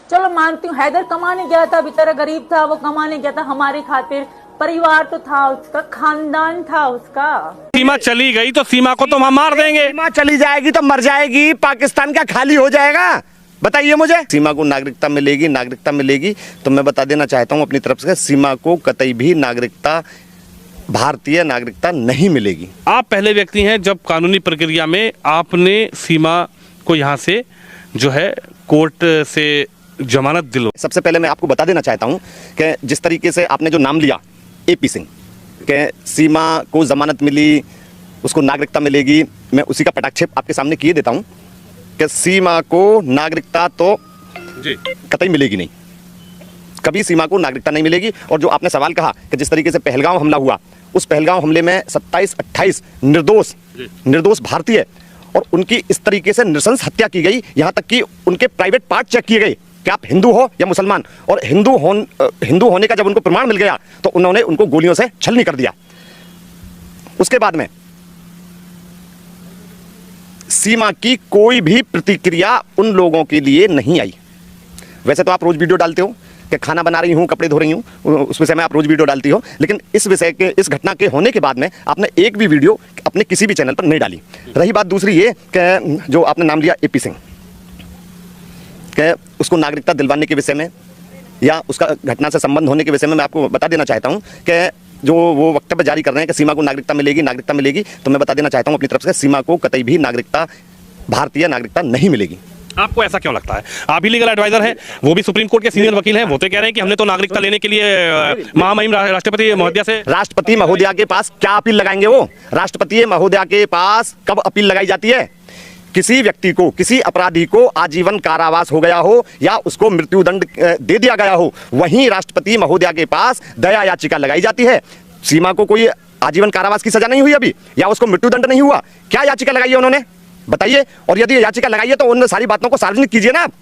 चलो मानती हूँ, हैदर कमाने गया था, बेचारा गरीब था, वो कमाने गया था हमारी खातिर, परिवार तो था उसका, खानदान था उसका। सीमा चली गई तो सीमा को तो वहां मार देंगे। सीमा चली जाएगी तो मर जाएगी, पाकिस्तान का खाली हो जाएगा। बताइए मुझे, सीमा को नागरिकता मिलेगी, नागरिकता मिलेगी तो मैं बता देना चाहता हूं अपनी तरफ से, सीमा को कतई भी नागरिकता, भारतीय नागरिकता नहीं मिलेगी। आप पहले व्यक्ति हैं जब कानूनी प्रक्रिया में आपने सीमा को यहाँ से जो है कोर्ट से जमानत दिलो। सबसे पहले मैं आपको बता देना चाहता हूं कि जिस तरीके से आपने जो नाम लिया एपी सिंह, कि सीमा को जमानत मिली, उसको नागरिकता मिलेगी, मैं उसी का पटाक्षेप आपके सामने किए देता हूं कि सीमा को नागरिकता तो कतई मिलेगी नहीं, कभी सीमा को नागरिकता नहीं मिलेगी। और जो आपने सवाल कहा कि जिस तरीके से पहलगांव हमला हुआ, उस पहलगांव हमले में 27-28 निर्दोष भारतीय और उनकी इस तरीके से नृशंस हत्या की गई, यहां तक कि उनके प्राइवेट पार्ट चेक किए गए कि आप हिंदू हो या मुसलमान, और हिंदू होने का जब उनको प्रमाण मिल गया तो उन्होंने उनको गोलियों से छलनी कर दिया। उसके बाद में सीमा की कोई भी प्रतिक्रिया उन लोगों के लिए नहीं आई। वैसे तो आप रोज वीडियो डालते हो कि खाना बना रही हूं, कपड़े धो रही हूं, उस विषय में आप रोज वीडियो डालती हो, लेकिन इस विषय के, इस घटना के होने के बाद में आपने एक भी वीडियो अपने किसी भी चैनल पर नहीं डाली। रही बात दूसरी ये कि जो आपने नाम लिया एपी सिंह, कि उसको नागरिकता दिलवाने के विषय में या उसका घटना से संबंध होने के विषय में मैं आपको बता देना चाहता हूं कि जो वो वक्तव्य जारी कर रहे हैं कि सीमा को नागरिकता मिलेगी, नागरिकता मिलेगी, तो मैं बता देना चाहता हूं अपनी तरफ से, सीमा को कतई भी नागरिकता, भारतीय नागरिकता नहीं मिलेगी। आपको ऐसा क्यों लगता है? आप भी लीगल एडवाइजर हैं, वो भी सुप्रीम कोर्ट के सीनियर वकील हैं, वो तो कह रहे हैं कि हमने तो नागरिकता लेने के लिए महामहिम राष्ट्रपति महोदया से, राष्ट्रपति महोदया के पास क्या अपील लगाएंगे वो? राष्ट्रपति महोदया के पास कब अपील लगाई जाती है? किसी व्यक्ति को, किसी अपराधी को आजीवन कारावास हो गया हो या उसको मृत्युदंड दे दिया गया हो, वहीं राष्ट्रपति महोदया के पास दया याचिका लगाई जाती है। सीमा को कोई आजीवन कारावास की सजा नहीं हुई अभी, या उसको मृत्युदंड नहीं हुआ, क्या याचिका लगाई है उन्होंने? बताइए। और यदि याचिका लगाई है तो उन सारी बातों को सार्वजनिक कीजिए ना आप।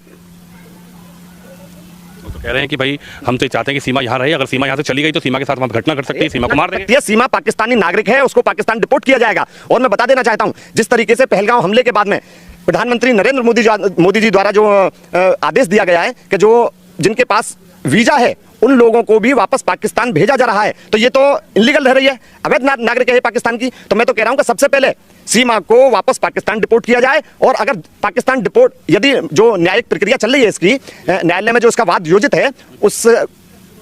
तो कह रहे हैं कि भाई हम तो चाहते हैं कि सीमा यहाँ रहे, अगर सीमा यहाँ से चली गई तो सीमा के साथ हम घटना कर सकते हैं, सीमा को मार देंगे। सीमा पाकिस्तानी नागरिक है, उसको पाकिस्तान डिपोर्ट किया जाएगा। और मैं बता देना चाहता हूं, जिस तरीके से पहलगांव हमले के बाद में प्रधानमंत्री नरेंद्र मोदी जी द्वारा जो आदेश दिया गया है कि जो जिनके पास वीजा है उन लोगों को भी वापस पाकिस्तान भेजा जा रहा है, तो ये तो इलीगल रह रही है, अवैध नागरिक है पाकिस्तान की। तो मैं तो कह रहा हूं कि सबसे पहले सीमा को वापस पाकिस्तान डिपोर्ट किया जाए, और अगर पाकिस्तान डिपोर्ट, यदि जो न्यायिक प्रक्रिया चल रही है इसकी, न्यायालय में जो इसका वाद योजित है,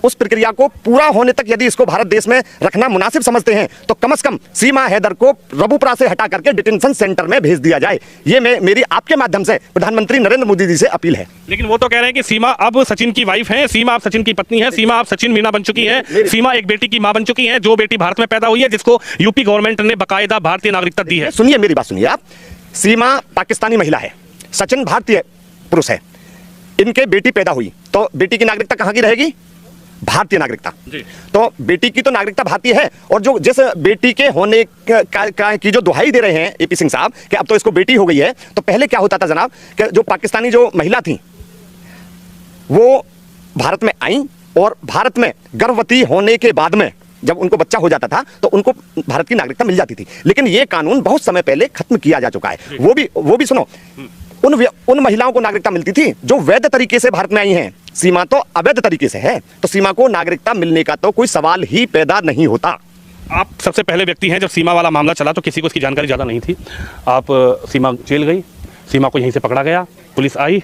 उस प्रक्रिया को पूरा होने तक यदि इसको भारत देश में रखना मुनासिब समझते हैं तो कम से कम सीमा हैदर को रबुपुरा से हटा करके डिटेंशन सेंटर में भेज दिया जाए। ये मेरी आपके माध्यम से प्रधानमंत्री नरेंद्र मोदी जी से अपील है। लेकिन वो तो कह रहे हैं कि सीमा अब सचिन की वाइफ है, सीमा अब सचिन की पत्नी है, सीमा अब सचिन मीना बन चुकी है, सीमा एक बेटी की मां बन चुकी है, जो बेटी भारत में पैदा हुई है, जिसको यूपी गवर्नमेंट ने बाकायदा भारतीय नागरिकता दी है। सुनिए मेरी बात सुनिए आप, सीमा पाकिस्तानी महिला है, सचिन भारतीय पुरुष है, इनके बेटी पैदा हुई तो बेटी की नागरिकता कहां की रहेगी? भारतीय नागरिकता। तो बेटी की तो नागरिकता भारतीय है, और जो जिस बेटी के होने की जो दुहाई दे रहे हैं एपी सिंह साहब कि अब तो इसको बेटी हो गई है, तो पहले क्या होता था जनाब कि जो पाकिस्तानी जो महिला थी वो भारत में आई, और भारत में गर्भवती होने के बाद में जब उनको बच्चा हो जाता था तो उनको भारत की नागरिकता मिल जाती थी। लेकिन ये कानून बहुत समय पहले खत्म किया जा चुका है। वो भी सुनो, उन महिलाओं को नागरिकता मिलती थी जो वैध तरीके से भारत में आई हैं। सीमा तो अवैध तरीके से है, तो सीमा को नागरिकता मिलने का तो कोई सवाल ही पैदा नहीं होता। आप सबसे पहले व्यक्ति हैं, जब सीमा वाला मामला चला तो किसी को इसकी जानकारी ज़्यादा नहीं थी। आप सीमा जेल गई, सीमा को यहीं से पकड़ा गया, पुलिस आई,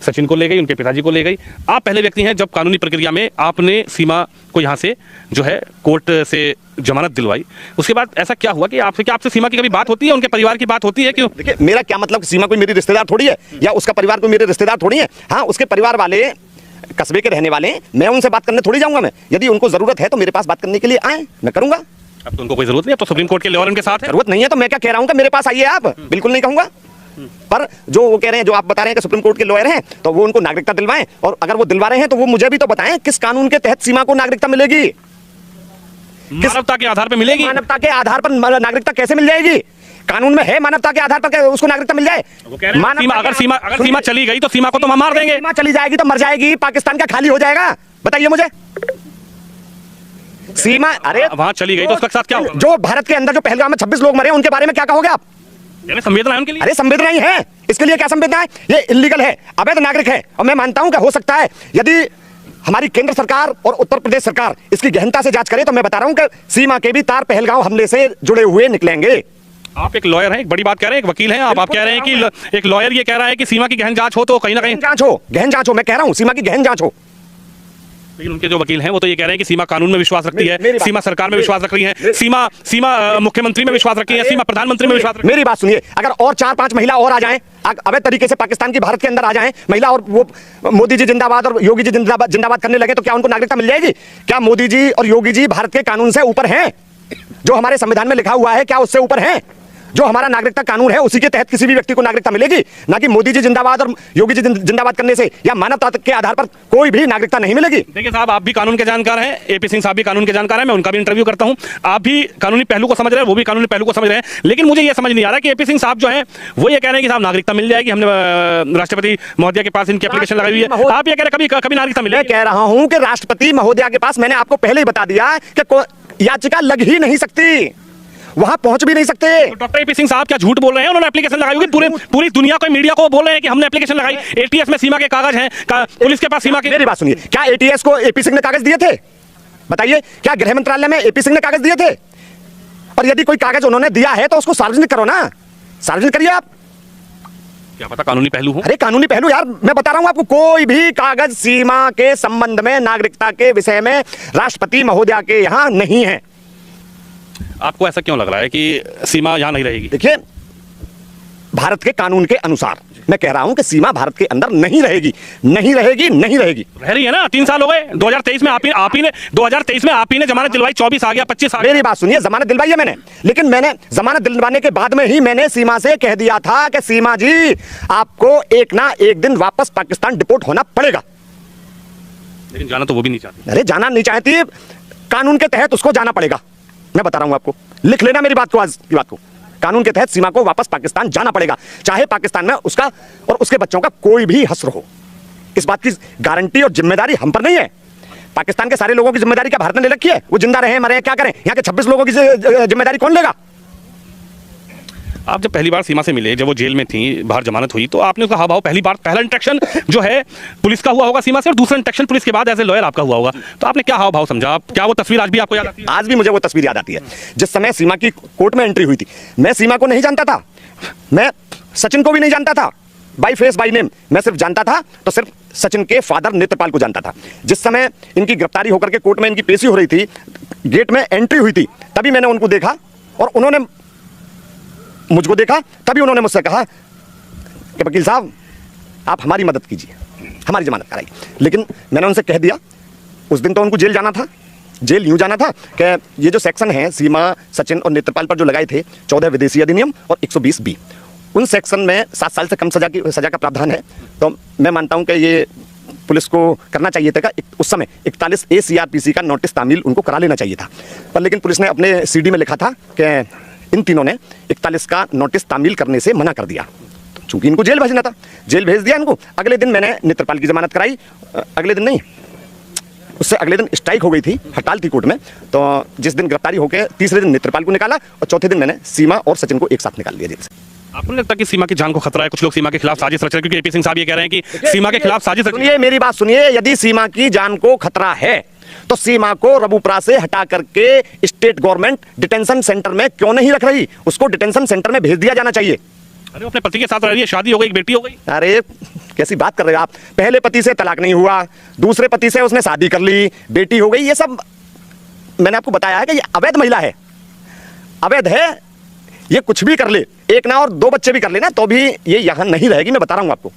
सचिन को ले गई, उनके पिताजी को ले गई। आप पहले व्यक्ति हैं जब कानूनी प्रक्रिया में आपने सीमा को यहाँ से जो है कोर्ट से जमानत दिलवाई। उसके बाद ऐसा क्या हुआ कि आपसे सीमा की कभी बात होती है, उनके परिवार की बात होती है? क्यों? देखिए, मेरा क्या मतलब, सीमा कोई मेरी रिश्तेदार थोड़ी है, या उसका परिवार कोई मेरे रिश्तेदार थोड़ी है। हाँ, उसके परिवार वाले कस्बे के रहने वाले हैं, मैं उनसे बात करने थोड़ी जाऊंगा। मैं यदि उनको जरूरत है तो मेरे पास बात करने के लिए आए, मैं करूंगा। अब तो उनको कोई जरूरत नहीं है, तो सुप्रीम कोर्ट के लॉयर उनके साथ है। जरूरत नहीं है तो मैं क्या कह रहा हूं कि मेरे पास आइए आप, बिल्कुल नहीं कहूंगा। पर जो वो कह रहे हैं, जो आप बता रहे हैं कि सुप्रीम कोर्ट के लॉयर हैं, तो वो उनको नागरिकता दिलवाएं, और अगर वो दिलवा रहे हैं तो वो मुझे भी तो बताएं किस कानून के तहत सीमा को नागरिकता मिलेगी। मानवता के आधार पर मिलेगी। मानवता के आधार पर नागरिकता कैसे मिल जाएगी? कानून में है मानवता के आधार पर उसको नागरिकता मिल जाए। अगर सीमा चली गई तो सीमा को तो मार देंगे। सीमा चली जाएगी तो मर जाएगी, पाकिस्तान का खाली हो जाएगा। बताइए मुझे, सीमा, अरे वहां चली गई तो उसके साथ क्या होगा? जो भारत के अंदर जो पहलगाम में 26 लोग मरे उनके बारे में क्या कहोगे आप? यानी संवेदना है उनके लिए? अरे संवेदना ही है, इसके लिए क्या संवेदना है? ये इलीगल है, अवैध नागरिक है। और मैं मानता हूं कि हो सकता है यदि हमारी केंद्र सरकार और उत्तर प्रदेश सरकार इसकी गहनता से जांच करे तो मैं बता रहा हूं कि सीमा के भी तार पहलगांव हमले से जुड़े हुए निकलेंगे। आप एक लॉयर हैं, एक बड़ी बात कह रहे हैं, एक वकील हैं, आप कह रहे हैं कि एक लॉयर ये कह रहा है कि सीमा की गहन जांच हो तो कहीं ना कहीं गहन जांच हो, मैं कह रहा हूं सीमा की गहन जांच हो। लेकिन उनके जो वकील हैं वो तो ये कह रहे हैं कि सीमा कानून में विश्वास रखती है, सीमा सरकार में विश्वास रख रही है, सीमा मुख्यमंत्री में विश्वास रखती है, सीमा प्रधानमंत्री में विश्वास रखती है। मेरी बात सुनिए, अगर और 4-5 महिला और आ जाएं, अवैध तरीके से पाकिस्तान की भारत के अंदर आ जाएं महिला, और वो मोदी जी जिंदाबाद और योगी जी जिंदाबाद करने लगे, तो क्या उनको नागरिकता मिल जाएगी? क्या मोदी जी और योगी जी भारत के कानून से ऊपर हैं? जो हमारे संविधान में लिखा हुआ है क्या उससे ऊपर हैं? जो हमारा नागरिकता कानून है उसी के तहत किसी भी व्यक्ति को नागरिकता मिलेगी, ना कि मोदी जी जिंदाबाद और योगी जी जिंदाबाद करने से या मानवता के आधार पर कोई भी नागरिकता नहीं मिलेगी। देखिए साहब, आप भी कानून के जानकार हैं, एपी सिंह साहब भी कानून के जानकार हैं, मैं उनका भी इंटरव्यू करता हूं। आप भी कानूनी पहलू को समझ रहे हैं, वो भी कानूनी पहलू को समझ रहे हैं, लेकिन मुझे ये समझ नहीं आ रहा कि एपी सिंह साहब जो है वो ये कह रहे हैं कि साहब नागरिकता मिल जाएगी, हमने राष्ट्रपति महोदया के पास इनकी एप्लीकेशन लगाई हुई है, आप ये कह रहे हैं कभी नागरिकता मिलेगी। मैं कह रहा हूं कि राष्ट्रपति महोदया के पास मैंने आपको पहले ही बता दिया कि याचिका लग ही नहीं सकती, वहां पहुंच भी नहीं सकते। तो डॉक्टर एपी सिंह साहब क्या झूठ बोल रहे हैं? उन्होंने एप्लीकेशन लगाई होगी, पूरी दुनिया को, मीडिया को बोल रहे हैं कि हमने एप्लीकेशन लगाई, एटीएस में सीमा के कागज हैं, पुलिस के पास सीमा के। मेरी बात सुनिए, क्या एटीएस को एपी सिंह ने कागज दिए थे? बताइए, क्या गृह मंत्रालय में एपी सिंह ने कागज दिए थे? और यदि कोई कागज उन्होंने दिया है तो उसको सार्वजनिक करो ना, सार्वजनिक करिए आप। क्या पता कानूनी पहलू हो? अरे कानूनी पहलू यार, मैं बता रहा हूं आपको, कोई भी कागज सीमा के संबंध में, नागरिकता के विषय में राष्ट्रपति महोदया के यहां नहीं है। आपको ऐसा क्यों लग रहा है कि सीमा यहां नहीं रहेगी? देखिए, भारत के कानून के अनुसार मैं कह रहा हूं कि सीमा भारत के अंदर नहीं रहेगी, नहीं रहेगी, नहीं रहेगी। रह रही है ना, 3 साल हो गए, 2023 में आप ही ने जमानत दिलवाई, 24 आ गया, 25 आ गया। मेरी बात सुनिए, जमानत दिलवाई है मैंने, लेकिन मैंने जमानत दिलवाने के बाद में ही मैंने सीमा से कह दिया था कि सीमा जी आपको एक ना एक दिन वापस पाकिस्तान डिपोर्ट होना पड़ेगा। लेकिन जाना तो वो भी नहीं चाहती। अरे जाना नहीं चाहती, कानून के तहत उसको जाना पड़ेगा। मैं बता रहा हूं आपको, लिख लेना मेरी बात को, आज की बात को। कानून के तहत सीमा को वापस पाकिस्तान जाना पड़ेगा, चाहे पाकिस्तान में उसका और उसके बच्चों का कोई भी हश्र हो। इस बात की गारंटी और जिम्मेदारी हम पर नहीं है। पाकिस्तान के सारे लोगों की जिम्मेदारी क्या भारत ने ले रखी है? वो जिंदा रहे मरे क्या करें? यहाँ के 26 लोगों की जिम्मेदारी कौन लेगा? आप जब पहली बार सीमा से मिले, जब वो जेल में थी, बाहर जमानत हुई, तो आपने उसका हाव भाव, पहला इंटरेक्शन जो है पुलिस का हुआ होगा सीमा से, और दूसरा इंटरेक्शन पुलिस के बाद एज ए लॉयर आपका हुआ होगा, तो आपने क्या हाव भाव समझा? क्या वो तस्वीर आज भी आपको याद आती है? आज भी मुझे वो तस्वीर याद आती है जिस समय सीमा की कोर्ट में एंट्री हुई थी। मैं सीमा को नहीं जानता था, मैं सचिन को भी नहीं जानता था, बाई फेस बाई नेम मैं सिर्फ जानता था तो सिर्फ सचिन के फादर नेत्रपाल को जानता था। जिस समय इनकी गिरफ्तारी होकर के कोर्ट में इनकी पेशी हो रही थी, गेट में एंट्री हुई थी, तभी मैंने उनको देखा और उन्होंने मुझको देखा, तभी उन्होंने मुझसे कहा कि वकील साहब आप हमारी मदद कीजिए, हमारी जमानत कराइए। लेकिन मैंने उनसे कह दिया, उस दिन तो उनको जेल जाना था, जेल यूं जाना था कि ये जो सेक्शन है सीमा, सचिन और नेत्रपाल पर जो लगाए थे, 14 विदेशी अधिनियम और 120B, उन सेक्शन में 7 साल से कम सजा का प्रावधान है। तो मैं मानता हूं कि ये पुलिस को करना चाहिए था, उस समय 41A CRPC का नोटिस तामील उनको करा लेना चाहिए था, पर लेकिन पुलिस ने अपने CD में लिखा था कि इन तीनों ने 41 का नोटिस तामील करने से मना कर दिया। चूंकि इनको जेल भेजना था, जेल भेज दिया इनको। अगले दिन मैंने नेत्रपाल की जमानत कराई, अगले दिन नहीं, उससे अगले दिन स्ट्राइक हो गई थी, हड़ताल थी कोर्ट में। तो जिस दिन गिरफ्तारी होकर तीसरे दिन नेत्रपाल को निकाला और चौथे दिन मैंने सीमा और सचिन को एक साथ निकाल दिया जेल से। आपको नहीं लगता कि सीमा की जान को खतरा है? कुछ लोग सीमा के खिलाफ साजिश रच रहे हैं, क्योंकि एपी सिंह साहब ये कह रहे हैं कि सीमा के खिलाफ साजिश। सुनिए मेरी बात सुनिए, यदि सीमा की जान को खतरा है तो सीमा को रबुपुरा से हटा करके स्टेट गवर्नमेंट डिटेंशन सेंटर में क्यों नहीं रख रही? उसको डिटेंशन सेंटर में भेज दिया जाना चाहिए। अरे अपने पति के साथ रह रही है, शादी हो गई, एक बेटी हो गई। अरे कैसी बात कर रहे हो आप? पहले पति से तलाक नहीं हुआ, दूसरे पति से उसने शादी कर ली, बेटी हो गई, ये सब मैंने आपको बताया है कि ये अवैध महिला है, अवैध है। ये कुछ भी कर ले, एक ना और 2 बच्चे भी कर ले ना, तो भी ये यहां नहीं रहेगी, मैं बता रहा हूं आपको।